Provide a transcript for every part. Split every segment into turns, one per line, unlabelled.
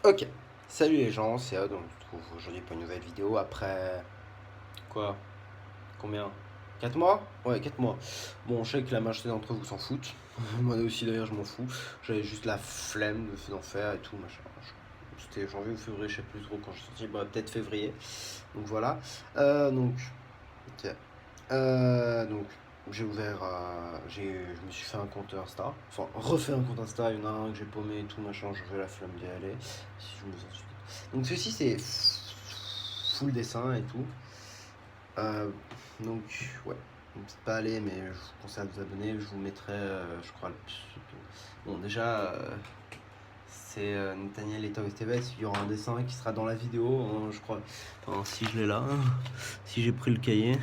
Ok, salut les gens, c'est Odd, on se retrouve aujourd'hui pour une nouvelle vidéo après... Quoi? Combien? 4 mois? Ouais, 4 mois. Bon, je sais que la majorité d'entre vous s'en foutent. Moi aussi d'ailleurs, je m'en fous. J'avais juste la flemme d'en faire et tout, machin. C'était janvier ou février, je sais plus trop quand je suis sorti. Bah, peut-être février. Donc voilà. Donc, ok. Donc, j'ai ouvert, je me suis fait un compte Insta, enfin refait un compte Insta, il y en a un que j'ai paumé et tout machin, j'avais la flemme d'y aller, si je me sens. Donc ceci c'est full dessin et tout. Euh, donc ouais, n'hésitez pas à aller, mais je vous conseille de vous abonner, je vous mettrai, je crois, le pseudo. Bon déjà, c'est Nathaniel et Toy TV, il y aura un dessin qui sera dans la vidéo, hein, je crois. Enfin, si je l'ai là, si j'ai pris le cahier.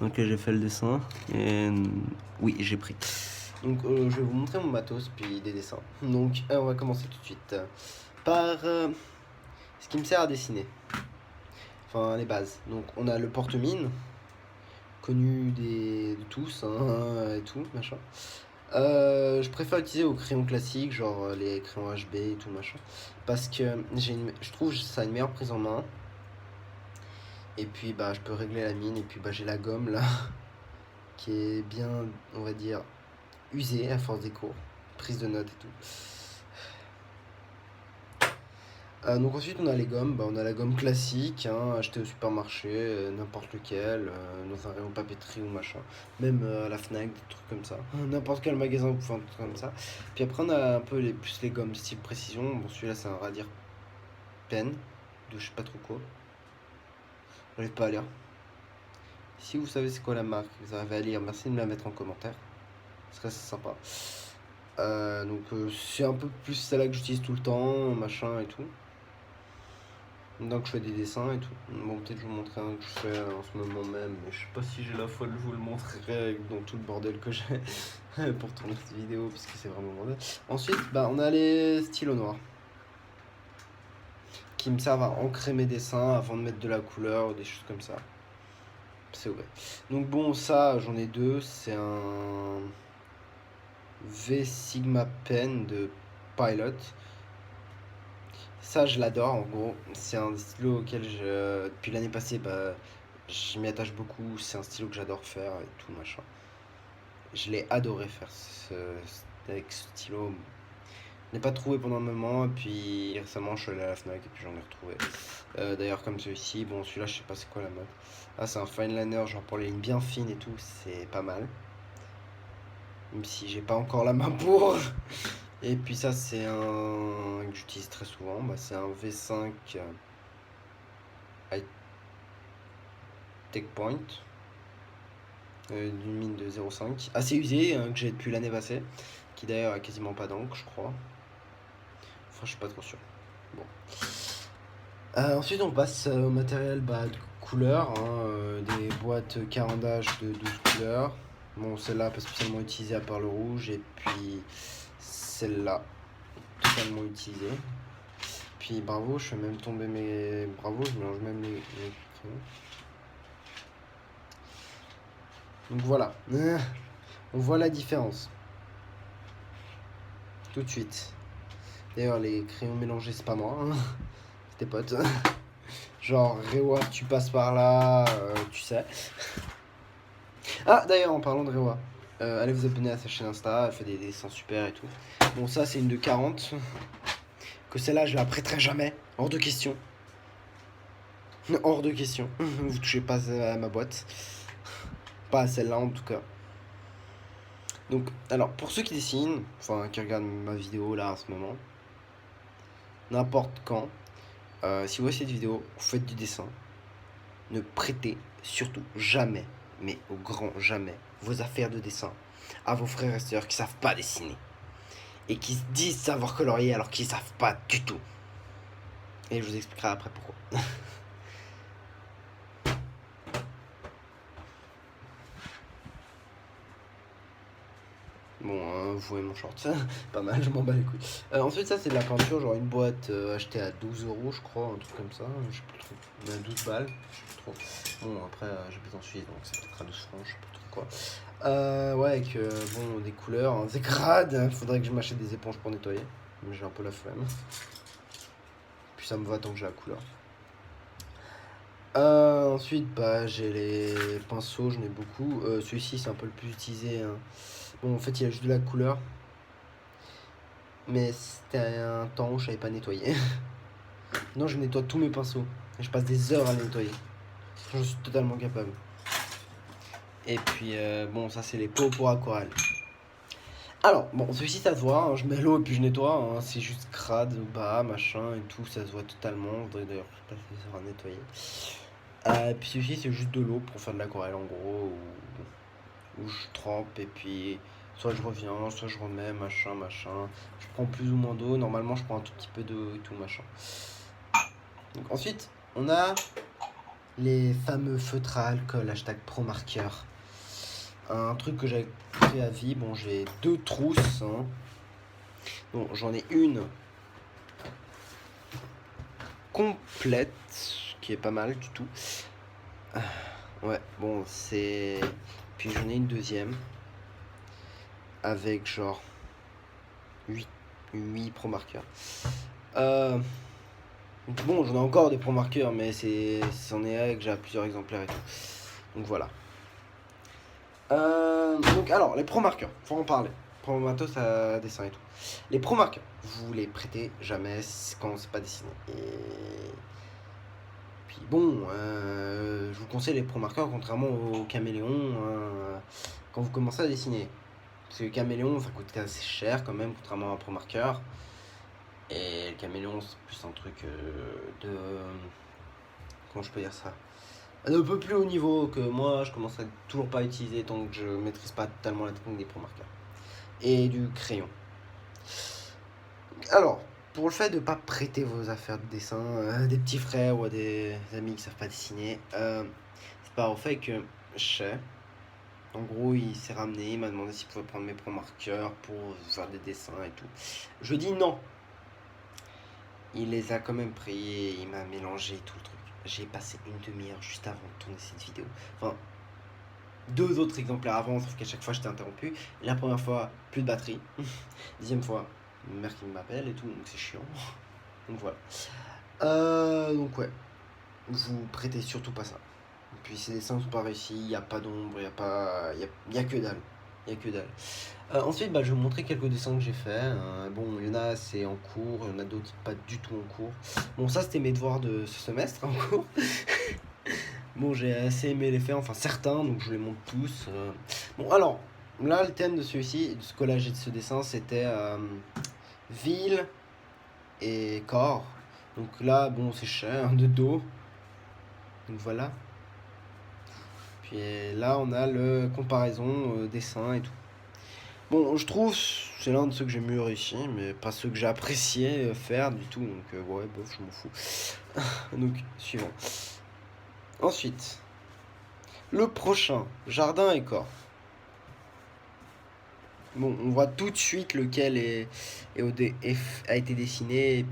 Donc j'ai fait le dessin et oui j'ai pris. Donc je vais vous montrer mon matos puis des dessins. Donc on va commencer tout de suite par ce qui me sert à dessiner. Enfin les bases. Donc on a le porte-mine, connu de tous hein, et tout machin. Je préfère utiliser au crayon classique, genre les crayons HB et tout machin, parce que je trouve ça une meilleure prise en main. Et puis bah je peux régler la mine et puis bah j'ai la gomme là qui est bien on va dire usé à force des cours, prise de notes et tout. Donc ensuite on a les gommes, on a la gomme classique, hein, achetée au supermarché, n'importe lequel, dans un rayon papeterie ou machin, même à la Fnac, des trucs comme ça, n'importe quel magasin vous pouvez un truc comme ça. Puis après on a un peu plus les gommes style précision, bon celui-là c'est un Radir Pen, de je sais pas trop quoi, j'arrive pas à lire. Si vous savez c'est quoi la marque, vous arrivez à lire, merci de me la mettre en commentaire, ce serait sympa. C'est un peu plus celle-là que j'utilise tout le temps, machin et tout. Donc je fais des dessins et tout. Bon peut-être je vous montrerai un que je fais en ce moment même, mais je sais pas si j'ai la foi de vous le montrer dans tout le bordel que j'ai pour tourner cette vidéo parce que c'est vraiment bordel. Ensuite on a les stylos noirs qui me servent à ancrer mes dessins avant de mettre de la couleur ou des choses comme ça. C'est vrai. Donc bon ça j'en ai deux, c'est un V Sigma Pen de Pilot. Ça, je l'adore, en gros. C'est un stylo auquel depuis l'année passée, je m'y attache beaucoup. C'est un stylo que j'adore faire et tout, machin. Je l'ai adoré faire avec ce stylo. Je n'ai pas trouvé pendant un moment, et puis récemment, je suis allé à la Fnac et puis j'en ai retrouvé. D'ailleurs, comme celui-ci, bon, celui-là, je sais pas c'est quoi la mode. Ah, c'est un fine liner, genre pour les lignes bien fines et tout, c'est pas mal. Même si j'ai pas encore la main pour. Et puis ça, c'est un que j'utilise très souvent. C'est un V5 High Tech Point d'une mine de 0,5. Assez usé, hein, que j'ai depuis l'année passée. Qui d'ailleurs a quasiment pas d'encre, je crois. Enfin, je suis pas trop sûr. Bon. Ensuite, on passe au matériel de couleurs. Hein, des boîtes carandage de 12 couleurs. Bon, celle-là pas spécialement utilisée à part le rouge. Et puis celle-là, totalement utilisée. Puis bravo, je fais même tomber mes. Bravo, je mélange même les crayons. Donc voilà, on voit la différence. Tout de suite. D'ailleurs, les crayons mélangés, c'est pas moi, hein. C'est tes potes. Genre, Rewa, tu passes par là, tu sais. Ah, d'ailleurs, en parlant de Rewa, allez vous abonner à sa chaîne Insta, elle fait des dessins super et tout. Bon, ça, c'est une de 40. Que celle-là, je la prêterai jamais. Hors de question. Hors de question. Vous touchez pas à ma boîte. Pas à celle-là, en tout cas. Donc, alors, pour ceux qui dessinent, enfin, qui regardent ma vidéo là en ce moment, n'importe quand, si vous voyez cette vidéo, vous faites du dessin, ne prêtez surtout jamais, mais au grand jamais, vos affaires de dessin à vos frères et sœurs qui savent pas dessiner et qui se disent savoir colorier alors qu'ils savent pas du tout. Et je vous expliquerai après pourquoi. Bon, vous voyez mon short, pas mal, je m'en bats les couilles. Ensuite, ça c'est de la peinture, genre une boîte achetée à 12 €, je crois, un truc comme ça, je sais plus trop. 12 balles, je sais plus trop. Bon, après, j'habite en Suisse, donc c'est peut-être à 12 francs, je sais plus trop quoi. Ouais, avec bon, des couleurs, hein, des grades, faudrait que je m'achète des éponges pour nettoyer, mais j'ai un peu la flemme. ça me va tant que j'ai la couleur. Ensuite, bah, j'ai les pinceaux, j'en ai beaucoup. Celui-ci, c'est un peu le plus utilisé, hein. Bon, en fait, il y a juste de la couleur. Mais c'était un temps où je savais pas nettoyer. Non, je nettoie tous mes pinceaux. Et je passe des heures à les nettoyer. Je suis totalement capable. Et puis, bon, ça, c'est les pots pour aquarelle. Alors, bon, celui-ci, ça se voit, hein, je mets l'eau et puis je nettoie, hein, c'est juste crade, bas, machin et tout, ça se voit totalement. Je voudrais d'ailleurs passer ça à nettoyer. Et puis celui-ci, c'est juste de l'eau pour faire de l'aquarelle, en gros, où je trempe et puis soit je reviens, soit je remets, machin, machin. Je prends plus ou moins d'eau, normalement, je prends un tout petit peu d'eau et tout, machin. Donc, ensuite, on a les fameux feutres à alcool, hashtag ProMarker. Un truc que j'ai pris à vie. Bon, j'ai 2 trousses. Hein. Bon, j'en ai une complète, qui est pas mal du tout. Ouais, bon, c'est... Puis j'en ai une deuxième. Avec genre 8 pro marqueurs. Bon, j'en ai encore des pro marqueurs, mais c'en est avec, j'ai plusieurs exemplaires et tout. Donc voilà. Donc alors, les pro marqueurs, faut en parler. Pro matos à dessin et tout. Les pro marqueurs, vous les prêtez jamais quand c'est pas dessiné. Et puis bon, je vous conseille les pro marqueurs contrairement aux caméléons quand vous commencez à dessiner. Parce que le caméléon, ça coûte assez cher quand même, contrairement à un pro marqueur. Et le caméléon, c'est plus un truc de... Comment je peux dire ça? Un peu plus haut niveau que moi, je commencerai toujours pas à utiliser tant que je maîtrise pas totalement la technique des pro marqueurs. Et du crayon. Alors, pour le fait de ne pas prêter vos affaires de dessin à des petits frères ou à des amis qui savent pas dessiner, c'est pas au fait que je sais. En gros, il s'est ramené, il m'a demandé s'il pouvait prendre mes pro marqueurs pour faire des dessins et tout. Je dis non. Il les a quand même pris et il m'a mélangé tout le truc. J'ai passé une demi-heure juste avant de tourner cette vidéo. Enfin, 2 autres exemplaires avant, sauf qu'à chaque fois j'étais interrompu. La première fois, plus de batterie. Deuxième fois, ma mère qui m'appelle et tout, donc c'est chiant. Donc voilà. Donc ouais, vous prêtez surtout pas ça. Et puis ces dessins sont pas réussis, il n'y a pas d'ombre, il y a que dalle. Il y a que dalle. Ensuite, bah, je vais vous montrer quelques dessins que j'ai fait. Bon, il y en a, c'est en cours, il y en a d'autres pas du tout en cours. Bon, ça, c'était mes devoirs de ce semestre en cours. Bon, j'ai assez aimé les faire, enfin certains, donc je vous les montre tous. Bon, alors, là, le thème de celui-ci, de ce collage et de ce dessin, c'était ville et corps. Donc là, bon, c'est cher, de dos. Donc voilà. Puis là, on a le comparaison dessin et tout. Bon, je trouve c'est l'un de ceux que j'ai mieux réussi, mais pas ceux que j'ai apprécié faire du tout. Donc ouais, bof, je m'en fous. Donc, suivant. Ensuite, le prochain, jardin et corps. Bon, on voit tout de suite lequel a été dessiné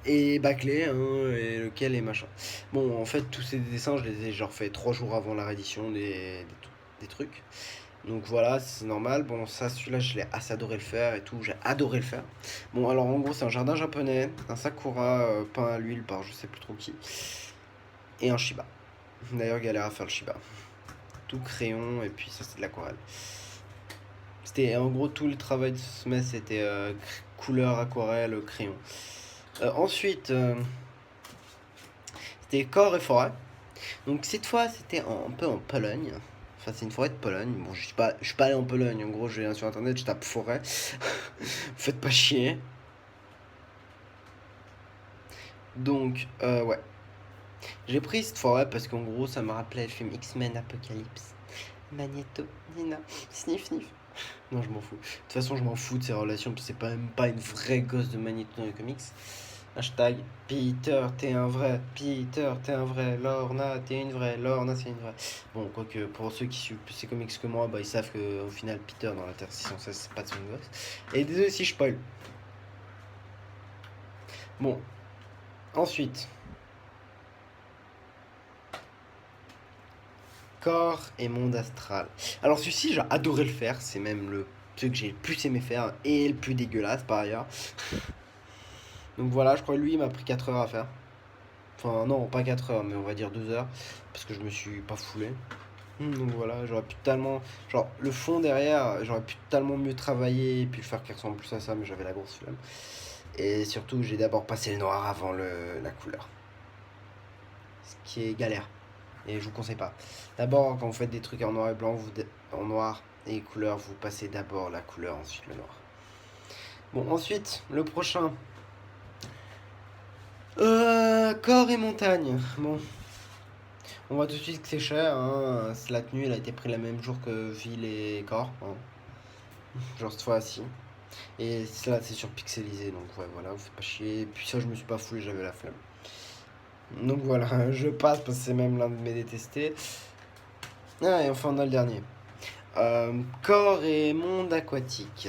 et bâclé, hein, et lequel est machin. Bon, en fait, tous ces dessins, je les ai genre fait 3 jours avant la réédition des trucs. Donc voilà, c'est normal. Bon, ça, celui-là, je l'ai assez adoré le faire et tout. J'ai adoré le faire. Bon, alors en gros, c'est un jardin japonais, un sakura peint à l'huile par je sais plus trop qui, et un Shiba. D'ailleurs, galère à faire le Shiba. Tout crayon, et puis ça, c'est de l'aquarelle. C'était en gros tout le travail de ce semestre, c'était couleur, aquarelle, crayon. Ensuite, c'était corps et forêt. Donc cette fois, c'était un peu en Pologne. Enfin, c'est une forêt de Pologne. Bon, je suis pas allé en Pologne. En gros, je vais sur internet, je tape forêt. Faites pas chier. Donc, ouais. J'ai pris cette forêt parce qu'en gros, ça me rappelait le film X-Men Apocalypse. Magneto, Nina, sniff, sniff. Non, je m'en fous. De toute façon, je m'en fous de ces relations, parce que c'est même pas une vraie gosse de Magneto dans les comics. Hashtag Peter, t'es un vrai. Peter, t'es un vrai. Lorna, t'es une vraie. Lorna, c'est une vraie. Bon, quoique, pour ceux qui suivent plus ces comics que moi, bah, ils savent qu'au final, Peter dans la Terre 616, c'est pas de son gosse. Et désolé si je spoil. Bon. Ensuite. Corps et monde astral. Alors celui-ci, j'ai adoré le faire. C'est même ce que j'ai le plus aimé faire et le plus dégueulasse par ailleurs. Donc voilà, je crois que lui, il m'a pris 4 heures à faire. Enfin non, pas 4 heures, mais on va dire 2 heures, parce que je me suis pas foulé. Donc voilà, j'aurais pu tellement... Genre, le fond derrière, j'aurais pu tellement mieux travailler et puis le faire qui ressemble plus à ça, mais j'avais la grosse flemme. Et surtout, j'ai d'abord passé le noir avant la couleur. Ce qui est galère. Et je vous conseille pas. D'abord, quand vous faites des trucs en noir et blanc, en noir et couleur, vous passez d'abord la couleur, ensuite le noir. Bon, ensuite, le prochain. Corps et montagne. Bon. On voit tout de suite que c'est cher. Hein. La tenue, elle a été prise le même jour que ville et corps. Hein. Genre cette fois-ci. Et là, c'est surpixelisé. Donc ouais, voilà, vous faites pas chier. Et puis ça, je me suis pas foulé, j'avais la flemme. Donc voilà, je passe parce que c'est même l'un de mes détestés. Ah, et enfin, on a le dernier. Corps et monde aquatique.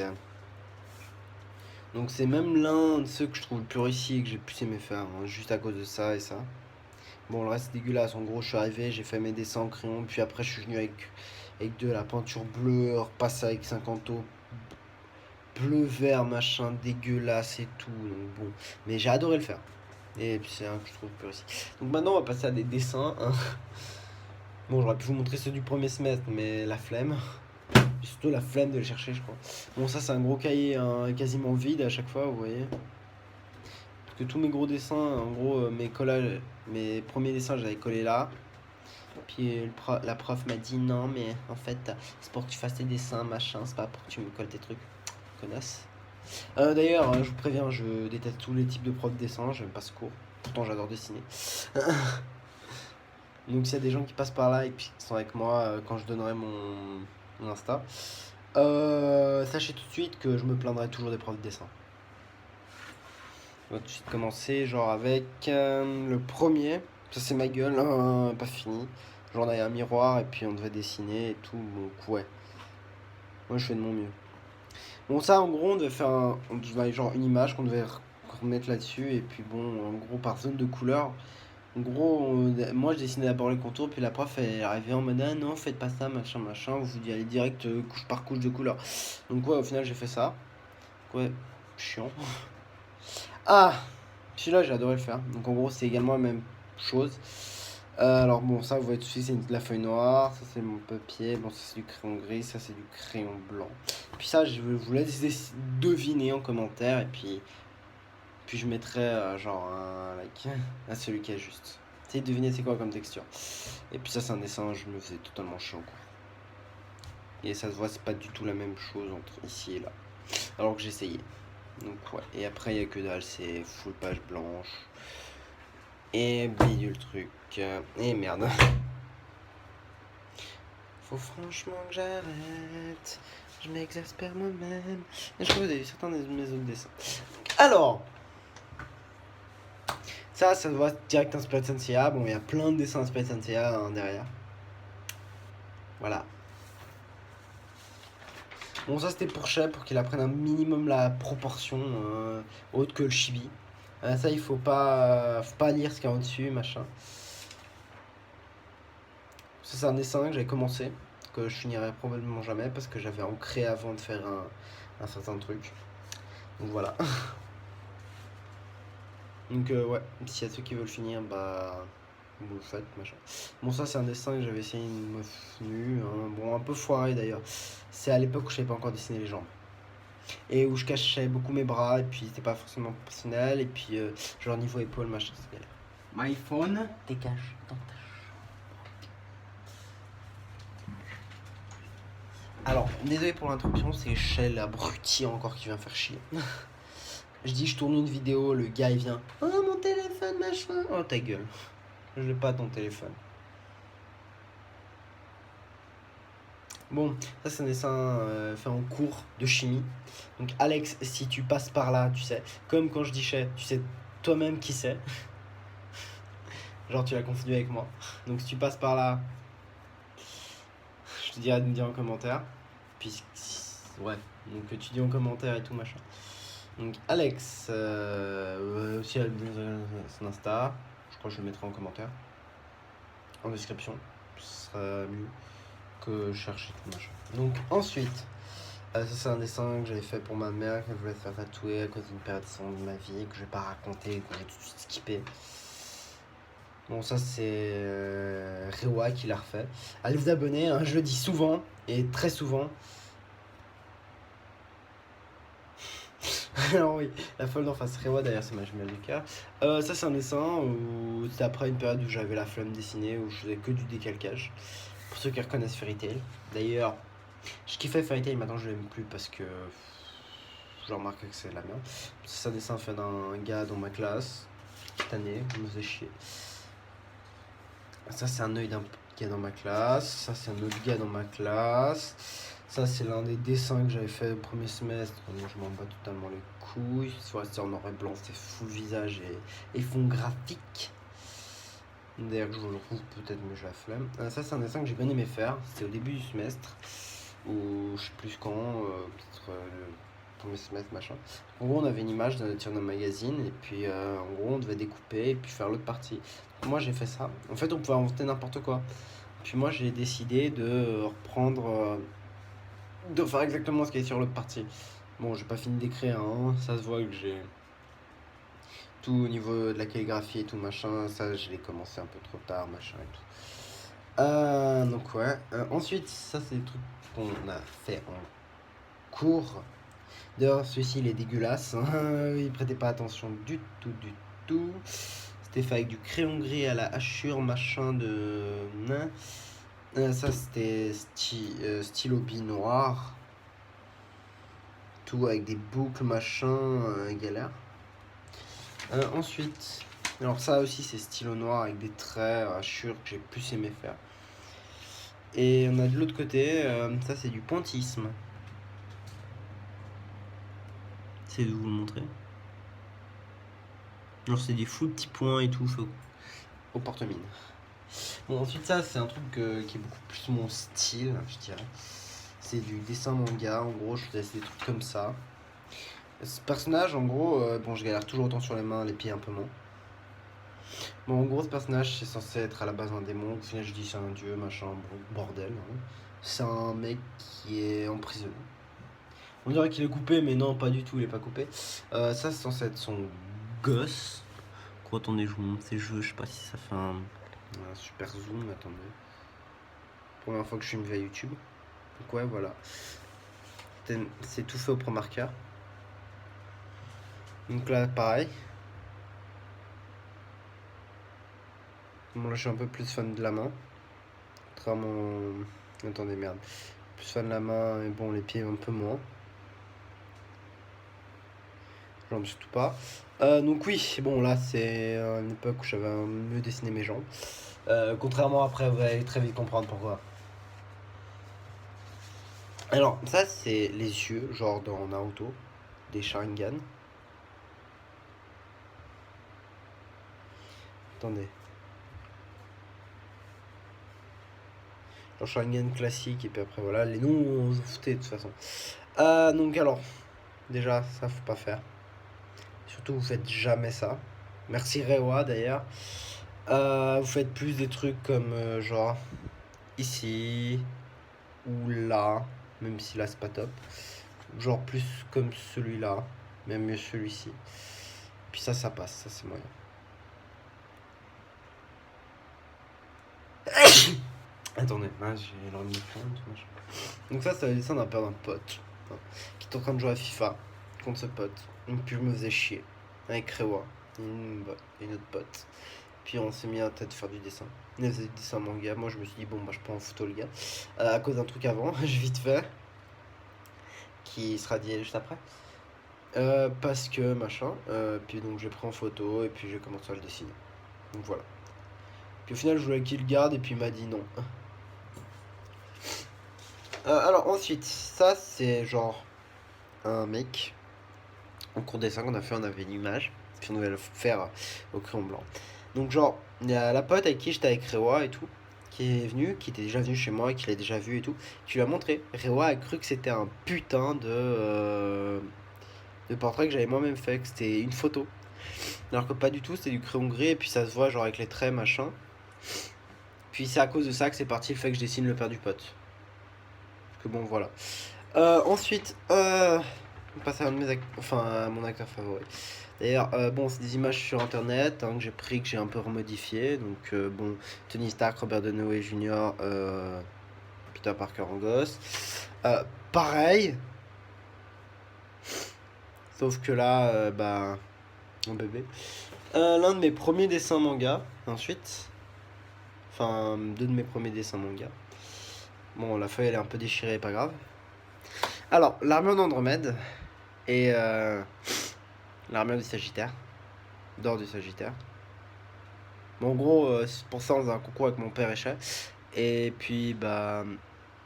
Donc c'est même l'un de ceux que je trouve le plus réussi et que j'ai plus aimé faire, hein, juste à cause de ça et ça. Bon, le reste c'est dégueulasse. En gros, je suis arrivé, j'ai fait mes dessins en crayon, puis après je suis venu avec de la peinture bleue, repassé avec 50 eau, bleu, vert, machin, dégueulasse et tout. Donc bon, mais j'ai adoré le faire. Et puis c'est un que je trouve plus réussi. Donc maintenant, on va passer à des dessins. Hein. Bon, j'aurais pu vous montrer ceux du premier semestre, mais la flemme. Surtout la flemme de les chercher, je crois. Bon, ça, c'est un gros cahier hein, quasiment vide à chaque fois, vous voyez. Parce que tous mes gros dessins, en gros, mes collages, mes premiers dessins, j'avais collé là. Puis la prof m'a dit non, mais en fait, c'est pour que tu fasses tes dessins, machin, c'est pas pour que tu me colles tes trucs. Connasse. D'ailleurs, je vous préviens, je déteste tous les types de profs de dessin, j'aime pas ce cours. Pourtant, j'adore dessiner. Donc, s'il y a des gens qui passent par là et qui sont avec moi quand je donnerai mon Insta, sachez tout de suite que je me plaindrai toujours des profs de dessin. On va tout de suite commencer, genre avec le premier. Ça, c'est ma gueule, hein, pas fini. Genre, on avait un miroir et puis on devait dessiner et tout. Donc, ouais. Moi, je fais de mon mieux. Bon, ça, en gros, on devait faire genre une image qu'on devait remettre là-dessus. Et puis, bon, en gros, par zone de couleur. En gros, moi je dessinais d'abord les contours, puis la prof elle arrivait en mode ah non, faites pas ça, machin, machin, vous y allez direct couche par couche de couleur. Donc, ouais, au final, j'ai fait ça. Ouais, chiant. Ah, celui-là, j'ai adoré le faire. Donc, en gros, c'est également la même chose. Alors, bon, ça, vous voyez tout de suite, c'est de la feuille noire. Ça, c'est mon papier. Bon, ça, c'est du crayon gris. Ça, c'est du crayon blanc. Puis, ça, je vous laisse deviner en commentaire. Et puis je mettrai genre un like à celui qui est juste. Essayez de deviner c'est quoi comme texture. Et puis ça, c'est un dessin, je me faisais totalement chiant quoi. Et ça se voit, c'est pas du tout la même chose entre ici et là. Alors que j'essayais. Donc ouais. Et après, il y a que dalle, c'est full page blanche. Et bidule le truc. Et merde. Faut franchement que j'arrête. Je m'exaspère moi-même. Et je crois que vous avez vu certains de mes autres dessins. Alors. Ça se voit direct inspiré de Senseiya. Bon, il y a plein de dessins inspirés de Senseiya hein, derrière. Voilà. Bon, ça c'était pour Shep, pour qu'il apprenne un minimum la proportion autre que le chibi. Ça, il faut pas lire ce qu'il y a en dessus, machin. Ça, c'est un dessin que j'avais commencé, que je finirai probablement jamais parce que j'avais ancré avant de faire un certain truc. Donc voilà. Donc ouais, s'il y a ceux qui veulent finir, bah vous le faites, machin. Bon, ça c'est un dessin que j'avais essayé une meuf nue, hein. Bon, un peu foiré d'ailleurs. C'est à l'époque où je savais pas encore dessiner les jambes. Et où je cachais beaucoup mes bras, et puis c'était pas forcément professionnel, et puis genre niveau épaule, machin, c'est galère.
My phone.
Dégage dans ta Alors, désolé pour l'interruption, c'est Shell abruti encore qui vient faire chier. Je dis, je tourne une vidéo, le gars il vient. Oh mon téléphone, machin. Oh ta gueule. Je l'ai pas ton téléphone. Bon, ça c'est un dessin fait en cours de chimie. Donc Alex, si tu passes par là, tu sais, comme quand je dis Shay, tu sais toi-même qui c'est. Genre tu l'as confondu avec moi. Donc si tu passes par là, je te dirais de me dire en commentaire. Puis ouais, donc tu dis en commentaire et tout machin. Donc Alex, aussi son Insta, je crois que je le mettrai en commentaire, en description, ce sera mieux que chercher tout machin. Donc ensuite, ça c'est un dessin que j'avais fait pour ma mère, qu'elle voulait se faire tatouer à cause d'une période de ma vie, que je vais pas raconter, que je vais tout de suite skipper. Bon, ça c'est Rewa qui l'a refait. Allez vous abonner, hein, je le dis souvent et très souvent. Alors oui, la folle d'en face Rewa, d'ailleurs c'est ma jumelle du cœur. Ça c'est un dessin où c'était après une période où j'avais la flemme de dessiner, où je faisais que du décalcage. Pour ceux qui reconnaissent Fairy Tail. D'ailleurs, je kiffais Fairy Tail, maintenant je l'aime plus parce que je remarque que c'est la merde. C'est un dessin fait d'un gars dans ma classe. Cette année, il me faisait chier. Ça c'est un œil d'un gars dans ma classe. Ça c'est un autre gars dans ma classe. Ça c'est l'un des dessins que j'avais fait au premier semestre. Moi je m'en bats totalement les couilles. Soit c'est en noir et blanc, c'est full visage et fond graphique. D'ailleurs je le retrouve peut-être mais j'ai la flemme. Ça c'est un dessin que j'ai bien aimé faire. C'était au début du semestre. Ou je sais plus quand. Peut-être le premier semestre machin. En gros on avait une image dans notre magazine. Et puis en gros on devait découper et puis faire l'autre partie. Moi j'ai fait ça. En fait on pouvait inventer n'importe quoi. Puis moi j'ai décidé de reprendre, de faire exactement ce qui est sur l'autre partie. Bon j'ai pas fini d'écrire, hein. Ça se voit que j'ai tout au niveau de la calligraphie et tout machin. Ça je l'ai commencé un peu trop tard machin et tout. Donc ouais. Ensuite ça c'est des trucs qu'on a fait en cours. D'ailleurs celui-ci il est dégueulasse, hein. Il prêtait pas attention du tout du tout. C'était fait avec du crayon gris à la hachure machin de nain. Ça c'était stylo bille noir. Tout avec des boucles machin, galère. Ensuite, alors ça aussi c'est stylo noir avec des traits hachure que j'ai plus aimé faire. Et on a de l'autre côté, ça c'est du pointillisme. C'est de vous le montrer. Alors c'est des fous petits points et tout, au porte-mine. Bon ensuite ça c'est un truc qui est beaucoup plus mon style, je dirais. C'est du dessin manga, en gros je faisais des trucs comme ça. Ce personnage en gros, bon je galère toujours autant sur les mains, les pieds un peu moins. Bon en gros ce personnage c'est censé être à la base un démon, au final je dis c'est un dieu, machin, bordel. Hein. C'est un mec qui est emprisonné. On dirait qu'il est coupé mais non pas du tout, il est pas coupé. Ça c'est censé être son gosse. Quoi attendez je vous montre ces jeux, je sais pas si ça fait un super zoom, attendez. Première fois que je filme via YouTube. Donc ouais voilà. C'est tout fait au pro-marqueur. Donc là pareil. Bon là je suis un peu plus fan de la main. Contrairement... Attendez merde. Plus fan de la main et bon les pieds un peu moins. Jambes surtout pas. Donc oui, bon là c'est une époque où j'avais mieux dessiné mes jambes. Contrairement après vous allez très vite comprendre pourquoi. Alors ça c'est les yeux, genre dans Naruto, des Sharingan. Attendez. Genre Sharingan classique et puis après voilà, les noms on s'en foutait de toute façon. Donc alors, déjà ça faut pas faire. Surtout vous faites jamais ça. Merci Rewa d'ailleurs. Vous faites plus des trucs comme genre ici ou là, même si là c'est pas top. Genre plus comme celui-là, même mieux celui-ci. Puis ça passe, ça c'est moyen. Attendez, j'ai l'orgue de fond, donc ça c'est le dessin d'un père d'un pote hein, qui est en train de jouer à FIFA contre ce pote. Donc puis je me faisais chier avec Rewa, une autre pote. Puis on s'est mis à tête faire du dessin. Il faisait du dessin manga. Moi je me suis dit bon bah je prends en photo le gars. À cause d'un truc avant, j'ai vite fait. Qui sera dit juste après. Parce que machin. Puis donc j'ai pris en photo et puis j'ai commencé à le dessiner. Donc voilà. Puis au final je voulais qu'il le garde et puis il m'a dit non. Alors ensuite, ça c'est genre un mec en cours de dessin qu'on a fait, on avait une image, puis on devait le faire au crayon blanc. Donc genre, il y a la pote avec qui j'étais avec Rewa et tout, qui est venue, qui était déjà venue chez moi et qui l'a déjà vu et tout, qui lui a montré. Rewa a cru que c'était un putain de portrait que j'avais moi-même fait, que c'était une photo. Alors que pas du tout, c'était du crayon gris et puis ça se voit genre avec les traits machin. Puis c'est à cause de ça que c'est parti le fait que je dessine le père du pote. Parce que bon voilà. Ensuite, on passe à, à mon acteur favori. D'ailleurs, bon, c'est des images sur internet hein, que j'ai pris, que j'ai un peu remodifié. Donc, bon, Tony Stark, Robert Downey Jr., Peter Parker en gosse. Pareil, sauf que là, bah, mon bébé. L'un de mes premiers dessins manga, ensuite. Enfin, deux de mes premiers dessins manga. Bon, la feuille elle est un peu déchirée, pas grave. Alors, l'armure d'Andromède et l'armure du Sagittaire. D'or du Sagittaire. Bon, en gros, pour ça, on faisait un concours avec mon père et chat. Et puis, bah,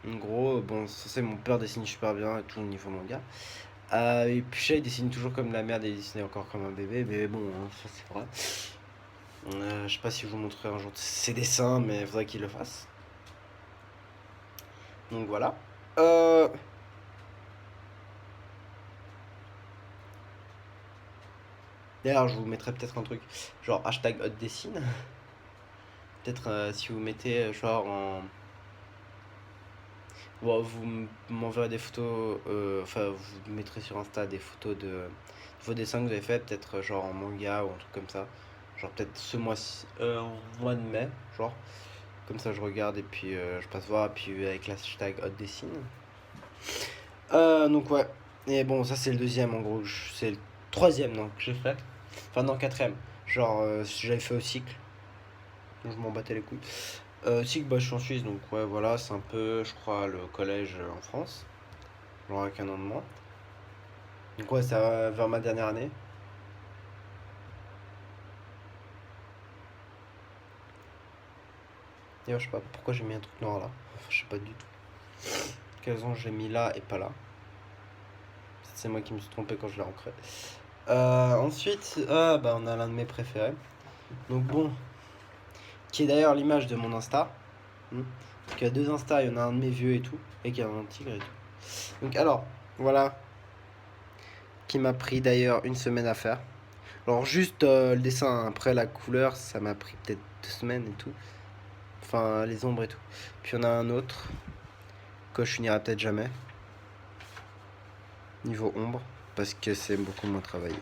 en gros, bon, ça c'est mon père dessine super bien et tout au niveau manga. Et puis, chat, il dessine toujours comme la merde et il dessinait encore comme un bébé. Mais bon, hein, ça c'est vrai. Je sais pas si je vous montrerai un jour ses dessins, mais il faudrait qu'il le fasse. Donc voilà. D'ailleurs, je vous mettrai peut-être un truc, genre hashtag hotdessine. Peut-être si vous mettez genre en... Bon, vous m'enverrez des photos, enfin vous mettrez sur Insta des photos de vos dessins que vous avez fait, peut-être genre en manga ou un truc comme ça. Genre peut-être ce mois-ci, en mois de mai, genre. Comme ça je regarde et puis je passe voir, et puis avec l'hashtag hotdessine. Donc ouais. Et bon, ça c'est le deuxième en gros, c'est le troisième donc que j'ai fait. Enfin non, quatrième. Genre j'avais fait au cycle. Donc je m'en battais les couilles. Cycle, bah je suis en Suisse donc ouais voilà, c'est un peu je crois le collège en France. Genre avec un an de moins. Donc ouais, ça va vers ma dernière année. D'ailleurs je sais pas pourquoi j'ai mis un truc noir là. Enfin, je sais pas du tout. Quelles raison j'ai mis là et pas là. C'est moi qui me suis trompé quand je l'ai ancré. Ensuite, bah on a l'un de mes préférés. Donc bon, qui est d'ailleurs l'image de mon Insta. Donc il y a deux Insta, il y en a un de mes vieux et tout, et qui a un tigre et tout. Donc alors, voilà, qui m'a pris d'ailleurs une semaine à faire. Alors juste le dessin, après la couleur, ça m'a pris peut-être 2 semaines et tout. Enfin, les ombres et tout. Puis on a un autre, que je finirai peut-être jamais. Niveau ombre, parce que c'est beaucoup moins travaillé.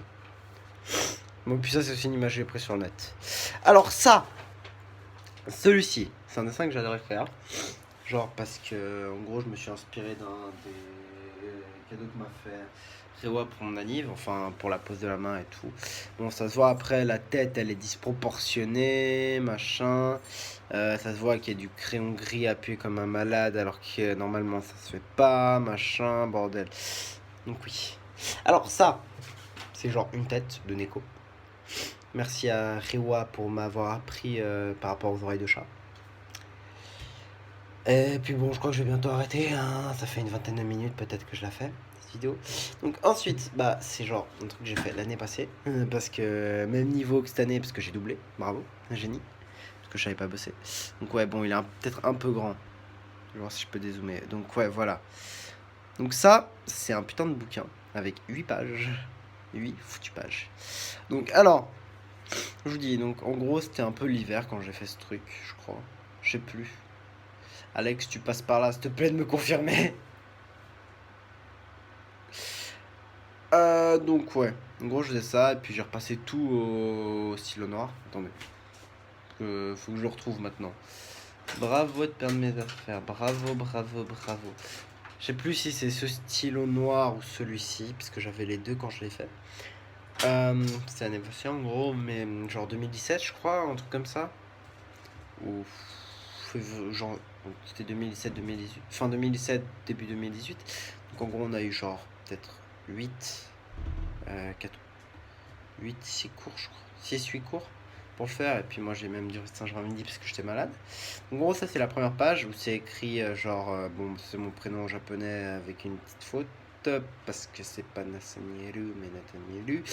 Bon, puis ça, c'est aussi une image que j'ai prise sur le net. Alors ça, celui-ci, c'est un dessin que j'adorais faire. Genre parce que, en gros, je me suis inspiré d'un des cadeaux que m'a fait Rewa pour mon anniv, enfin pour la pose de la main et tout. Bon, ça se voit après, la tête, elle est disproportionnée, machin. Ça se voit qu'il y a du crayon gris appuyé comme un malade, alors que normalement ça se fait pas, machin, bordel. Donc oui. Alors ça, c'est genre une tête de Neko. Merci à Rewa pour m'avoir appris par rapport aux oreilles de chat. Et puis bon, je crois que je vais bientôt arrêter, hein. Ça fait une vingtaine de minutes peut-être que je la fais, cette vidéo. Donc ensuite, bah c'est genre un truc que j'ai fait l'année passée, parce que même niveau que cette année, parce que j'ai doublé, bravo, un génie, parce que je savais pas bosser. Donc ouais, bon, il est peut-être un peu grand. Je vais voir si je peux dézoomer. Donc ouais, voilà. Donc ça, c'est un putain de bouquin, avec 8 pages. 8 foutues pages. Donc alors, je vous dis, donc en gros, c'était un peu l'hiver quand j'ai fait ce truc, je crois. Je sais plus. Alex, tu passes par là, s'il te plaît de me confirmer. Donc ouais, en gros je faisais ça et puis j'ai repassé tout au stylo noir. Attendez, faut que je le retrouve maintenant. Bravo de perdre mes affaires, bravo, bravo, bravo. Je sais plus si c'est ce stylo noir ou celui-ci, parce que j'avais les deux quand je l'ai fait. C'est l'année passée en gros, mais genre 2017 je crois, un truc comme ça. Ou genre c'était 2017-2018, fin 2017, début 2018. Donc en gros on a eu genre peut-être 8, 4, 8, 6 cours je crois, 6, 8 cours pour le faire. Et puis moi j'ai même dû rester un jour à midi parce que j'étais malade. En gros ça c'est la première page où c'est écrit genre, bon c'est mon prénom en japonais avec une petite faute. Parce que c'est pas Nathanielu mais Nathanielu.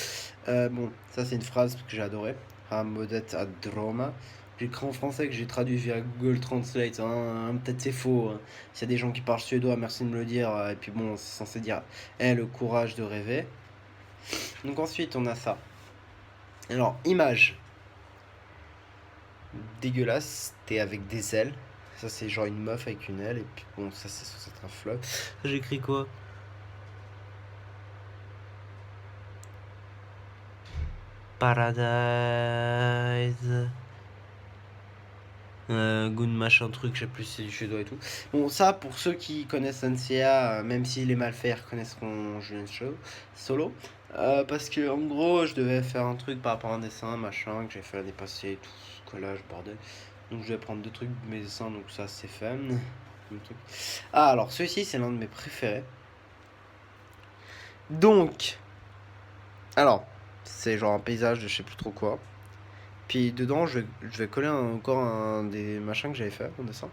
Bon, ça c'est une phrase que j'ai adoré. Hamodet Adroma. J'ai écrit en français que j'ai traduit via Google Translate. Hein, peut-être c'est faux. Hein. S'il y a des gens qui parlent suédois, merci de me le dire. Et puis bon, c'est censé dire le courage de rêver. Donc ensuite, on a ça. Alors, image. Dégueulasse. T'es avec des ailes. Ça, c'est genre une meuf avec une aile. Et puis bon, ça, c'est censé être un flop. Ça, j'ai écrit quoi? Paradise. Good machin truc, je sais plus si c'est du suédois et tout. Bon, ça, pour ceux qui connaissent NCA, même s'il est mal fait, ils reconnaîtront Julien Solo. Parce que, en gros, je devais faire un truc par rapport à un dessin, machin, que j'ai fait l'année passée, tout, collage, bordel. Donc, je vais prendre deux trucs de mes dessins, donc ça, c'est fait. Ah, alors, celui-ci, c'est l'un de mes préférés. Donc, alors, c'est genre un paysage de je sais plus trop quoi. Puis dedans, je vais coller encore un des machins que j'avais fait en dessin.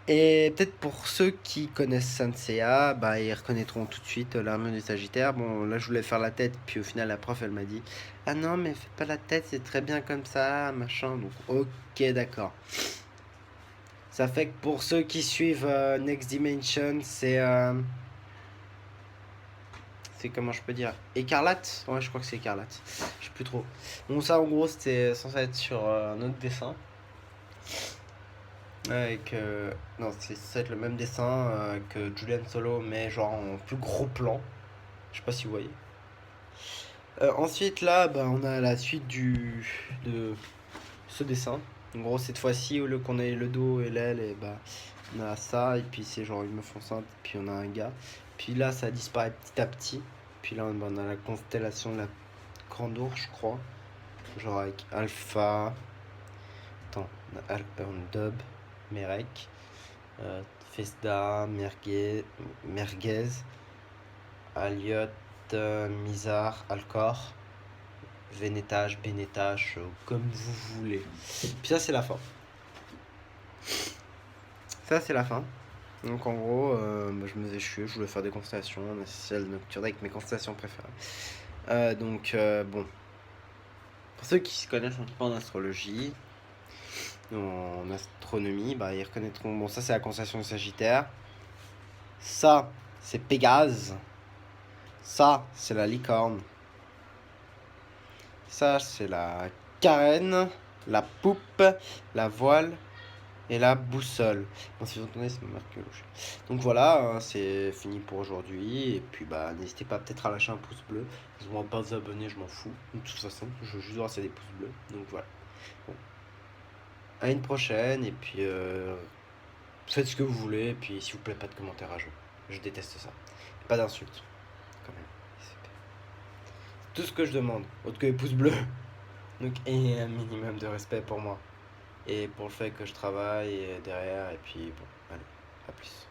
Et peut-être pour ceux qui connaissent Sanseiya, bah, ils reconnaîtront tout de suite l'armure du Sagittaire. Bon, là, je voulais faire la tête, puis au final, la prof, elle m'a dit ah non, mais fais pas la tête, c'est très bien comme ça, machin. Donc, ok, d'accord. Ça fait que pour ceux qui suivent Next Dimension, c'est comment je peux dire, écarlate. Ouais, je crois que c'est écarlate. Je sais plus trop. Bon, ça, en gros, c'était censé être sur un autre dessin. Avec. Non, c'est censé être le même dessin que Julian Solo, mais genre en plus gros plan. Je sais pas si vous voyez. Ensuite, là, bah, on a la suite de ce dessin. En gros, cette fois-ci, au lieu qu'on ait le dos et l'aile, et bah, on a ça, et puis c'est genre une meuf enceinte, puis on a un gars. Puis là, ça disparaît petit à petit. Puis là, on a la constellation de la Grande Ourse, je crois. Genre avec Alpha. Attends, on a Alpha, Dub, Merek, Fesda, Merguez, Aliot, Mizar, Alcor, Vénétage, Bénétage, comme vous voulez. Puis ça, c'est la fin. Ça, c'est la fin. Donc en gros, bah, je me faisais chier, je voulais faire des constellations, un ciel nocturne avec mes constellations préférées. Bon, pour ceux qui se connaissent un petit peu en astrologie, en astronomie, bah, ils reconnaîtront. Bon, ça, c'est la constellation de Sagittaire. Ça, c'est Pégase. Ça, c'est la licorne. Ça, c'est la carène, la poupe, la voile et la boussole. Bon, si vous entendez, c'est ma marque rouge. Donc voilà, hein, c'est fini pour aujourd'hui. Et puis, bah, n'hésitez pas peut-être à lâcher un pouce bleu. Si vous ne pas vous abonner, je m'en fous. De toute façon, je veux juste voir s'il y a des pouces bleus. Donc voilà. Bon. À une prochaine. Et puis, faites ce que vous voulez. Et puis, s'il vous plaît, pas de commentaires à jouer. Je déteste ça. Pas d'insultes, quand même. C'est tout ce que je demande. Autre que les pouces bleus. Donc, et un minimum de respect pour moi. Et pour le fait que je travaille derrière. Et puis, bon, allez, à plus.